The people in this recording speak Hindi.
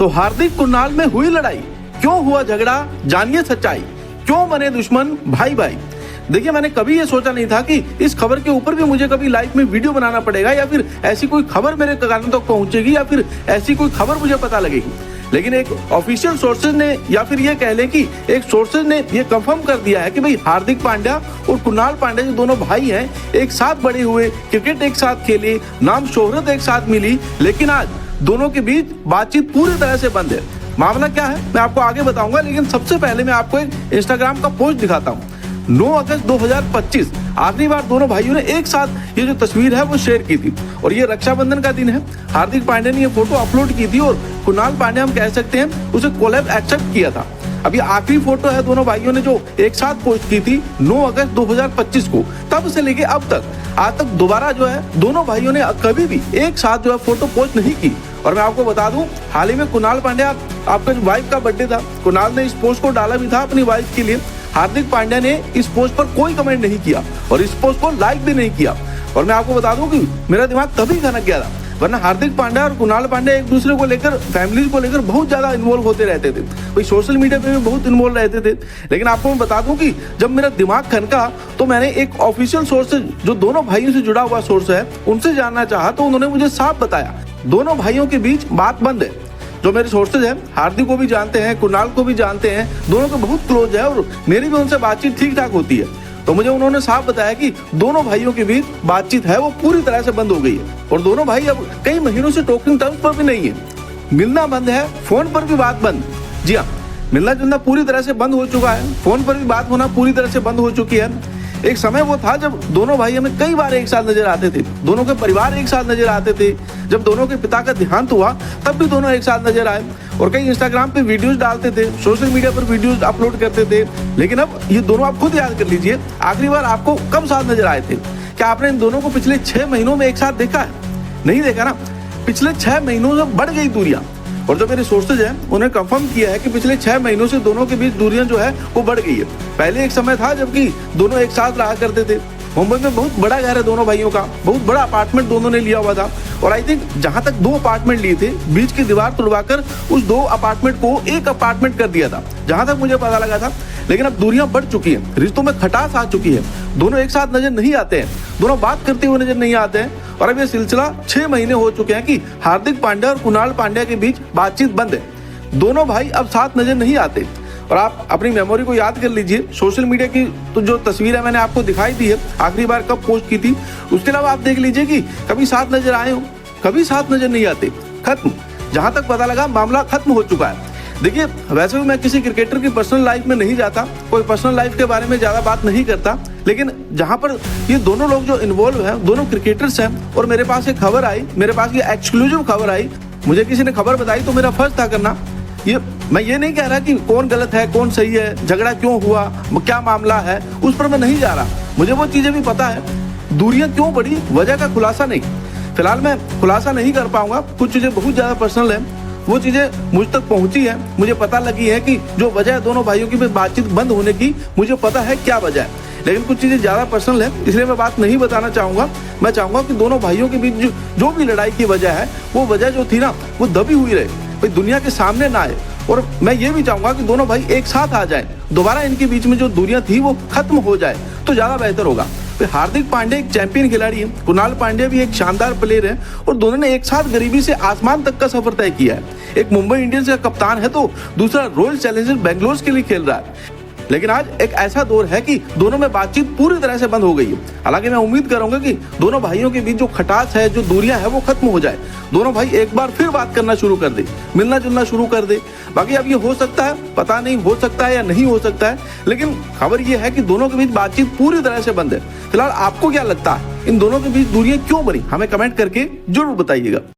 तो हार्दिक कुणाल में हुई लड़ाई, क्यों हुआ झगड़ा, जानिए सच्चाई, क्यों बने दुश्मन भाई भाई। देखिए, मैंने कभी ये सोचा नहीं था कि इस खबर के ऊपर भी मुझे कभी लाइव में वीडियो बनाना पड़ेगा, या फिर ऐसी कोई खबर मेरे कानों तक पहुंचेगी, या फिर ऐसी कोई खबर मुझे पता लगेगी। लेकिन एक ऑफिशियल सोर्सेज ने, या फिर ये कह लें कि एक सोर्सेज ने ये कंफर्म कर दिया है कि भाई हार्दिक पांड्या और कुणाल पांड्या जो दोनों भाई हैं, एक साथ बड़े हुए, क्रिकेट एक साथ खेले, नाम शोहरत एक साथ मिली, लेकिन आज दोनों के बीच बातचीत पूरी तरह से बंद है। मामला क्या है मैं आपको आगे बताऊंगा, लेकिन सबसे पहले मैं आपको एक इंस्टाग्राम का पोस्ट दिखाता हूँ। 9 अगस्त 2025 आखिरी बार दोनों भाइयों ने एक साथ ये जो तस्वीर है वो शेयर की थी, और ये रक्षाबंधन का दिन है। हार्दिक पांड्या ने ये फोटो अपलोड की थी और कुणाल पांड्या हम कह सकते हैं उसे कोलैब एक्सेप्ट किया था। अभी आखिरी फोटो है दोनों भाइयों ने जो एक साथ पोस्ट की थी 9 अगस्त 2025 को, तब से लेके अब तक आज तक दोबारा जो है दोनों भाइयों ने कभी भी एक साथ जो है फोटो पोस्ट नहीं की। और मैं आपको बता दूं, हाल ही में कुणाल पांड्या, आपका जो वाइफ का बर्थडे था, कुणाल ने इस पोस्ट को डाला भी था अपनी वाइफ के लिए। हार्दिक पांड्या ने इस पोस्ट पर कोई कमेंट नहीं किया और इस पोस्ट को लाइक भी नहीं किया। और मैं आपको बता दूं कि मेरा दिमाग तभी खनक गया था, वरना हार्दिक पांड्या और कुणाल पांड्या एक दूसरे को लेकर, फैमिली को लेकर बहुत ज्यादा इन्वॉल्व होते रहते थे, भाई सोशल मीडिया पे भी बहुत इन्वॉल्व रहते थे। लेकिन आपको मैं बता दूं कि जब मेरा दिमाग खनका तो मैंने एक ऑफिशियल सोर्स से, जो दोनों भाइयों से जुड़ा हुआ सोर्स है, उनसे जानना चाहा तो उन्होंने मुझे साफ बताया दोनों भाइयों के बीच बात बंद है। जो मेरे सोर्सेज हैं, हार्दिक को भी जानते हैं, कुणाल को भी जानते हैं, दोनों के बहुत क्लोज है और मेरी भी उनसे बातचीत ठीक ठाक होती है। तो मुझे उन्होंने साफ बताया कि दोनों भाइयों के बीच बातचीत है वो पूरी तरह से बंद हो गई है, और दोनों भाई अब कई महीनों से टॉकिंग टर्म्स पर भी नहीं है। मिलना बंद है, फोन पर भी बात बंद। जी हाँ, मिलना जुलना पूरी तरह से बंद हो चुका है, फोन पर भी बात होना पूरी तरह से बंद हो चुकी है। एक समय वो था जब दोनों भाई हमें कई बार एक साथ नजर आते थे, दोनों के परिवार एक साथ नजर आते थे। जब दोनों के पिता का देहांत हुआ तब भी दोनों एक साथ नजर आए, और कई इंस्टाग्राम पे वीडियोस डालते थे, सोशल मीडिया पर वीडियोस अपलोड करते थे। लेकिन अब ये दोनों, आप खुद याद कर लीजिए, आखिरी बार आपको कब साथ नजर आए थे? क्या आपने इन दोनों को पिछले 6 महीनों में एक साथ देखा है? नहीं देखा ना। पिछले 6 महीनों से बढ़ गई दूरियां, और जो मेरे सोर्सेज हैं उन्होंने कंफर्म किया है कि पिछले 6 महीनों से दोनों के बीच दूरियां जो है वो बढ़ गई है। पहले एक समय था जबकि दोनों एक साथ रहा करते थे। मुंबई में बहुत बड़ा घर है दोनों भाइयों का, बहुत बड़ा अपार्टमेंट दोनों ने लिया हुआ था, और आई थिंक जहां तक 2 अपार्टमेंट लिए थे, बीच की दीवार तुड़वाकर उस 2 अपार्टमेंट को एक अपार्टमेंट कर दिया था, जहां तक मुझे पता लगा था। लेकिन अब दूरियां बढ़ चुकी हैं, रिश्तों में खटास आ चुकी है, दोनों एक साथ नजर नहीं आते हैं, दोनों बात करते हुए नजर नहीं आते हैं। और अब ये सिलसिला 6 महीने हो चुके हैं कि हार्दिक पांड्या और कुणाल पांड्या के बीच बातचीत बंद है, दोनों भाई अब साथ नजर नहीं आते। और आप अपनी मेमोरी को याद कर लीजिए, सोशल मीडिया की तो जो तस्वीर है मैंने आपको दिखाई दी है, आखिरी बार कब पोस्ट की थी, उसके अलावा आप देख लीजिए कि कभी साथ नजर आए हो, कभी साथ नजर नहीं आते। खत्म, जहां तक पता लगा मामला खत्म हो चुका है। देखिए, वैसे भी मैं किसी क्रिकेटर की पर्सनल लाइफ में नहीं जाता, कोई पर्सनल लाइफ के बारे में ज्यादा बात नहीं करता, लेकिन जहां पर ये दोनों लोग जो इन्वॉल्व हैं, दोनों क्रिकेटर्स हैं, और मेरे पास एक खबर आई, मेरे पास ये एक्सक्लूसिव खबर आई, मुझे किसी ने खबर बताई तो मेरा फर्ज था करना। मैं ये नहीं कह रहा कि कौन गलत है कौन सही है, झगड़ा क्यों हुआ, क्या मामला है, उस पर मैं नहीं जा रहा। मुझे वो चीजें भी पता है, दूरियां क्यों बढ़ी, वजह का खुलासा नहीं, फिलहाल मैं खुलासा नहीं कर पाऊंगा। कुछ चीजें बहुत ज्यादा पर्सनल है, वो चीजें मुझ तक पहुंची है, मुझे पता लगी है कि जो वजह है दोनों भाइयों की बातचीत बंद होने की, मुझे पता है क्या वजह है। लेकिन कुछ चीजें ज्यादा पर्सनल है, इसलिए मैं बात नहीं बताना चाहूंगा। मैं चाहूंगा कि दोनों भाइयों के बीच जो भी लड़ाई की वजह है, वो वजह जो थी ना, वो दबी हुई रहे, भाई दुनिया के सामने ना आए। और मैं ये भी चाहूंगा कि दोनों भाई एक साथ आ जाएं, दोबारा इनके बीच में जो दूरियां थी वो खत्म हो जाए तो ज्यादा बेहतर होगा। हार्दिक पांड्या एक चैंपियन खिलाड़ी है, कुणाल पांड्या भी एक शानदार प्लेयर है, और दोनों ने एक साथ गरीबी से आसमान तक का सफर तय किया है। एक मुंबई इंडियंस का कप्तान है तो दूसरा रॉयल चैलेंजर्स बेंगलोर के लिए खेल रहा है। लेकिन आज एक ऐसा दौर है कि दोनों में बातचीत पूरी तरह से बंद हो गई है। हालांकि मैं उम्मीद करूंगा कि दोनों भाइयों के बीच जो खटास है, जो दूरियां है, वो खत्म हो जाए, दोनों भाई एक बार फिर बात करना शुरू कर दे, मिलना जुलना शुरू कर दे। बाकी अब ये हो सकता है, पता नहीं हो सकता है या नहीं हो सकता है, लेकिन खबर ये है कि दोनों के बीच बातचीत पूरी तरह से बंद है। फिलहाल आपको क्या लगता है, इन दोनों के बीच दूरियां क्यों बनी? हमें कमेंट करके जरूर बताइएगा।